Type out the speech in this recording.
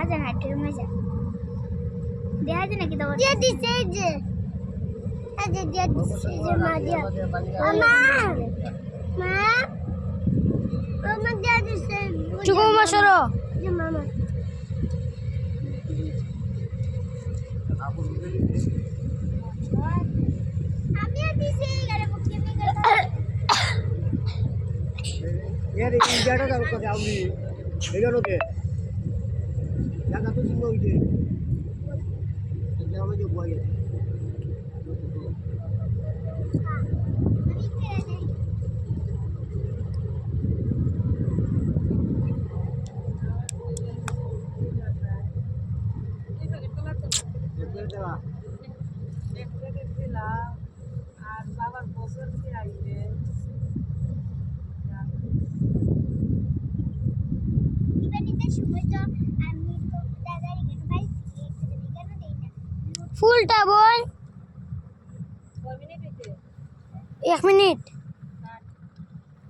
মজা হাঁটে মজা দেখা যায় নাকি তোমার দিয়ে দিছে এই যে দিয়ে দিছে এই যে মজা মামা মা মামা দিয়ে দিছে চুকু মামা সরো যে মামা আমি দিছি আরে মুখে নি यार इंडियाটা যাও তো যাওনি এগারো তে জায়গা তো সুন্দর হইছে যাও যে বয় আর বাবার বছর কি আইবে ফুলটা বল 1 মিনিট হইছে 1 মিনিট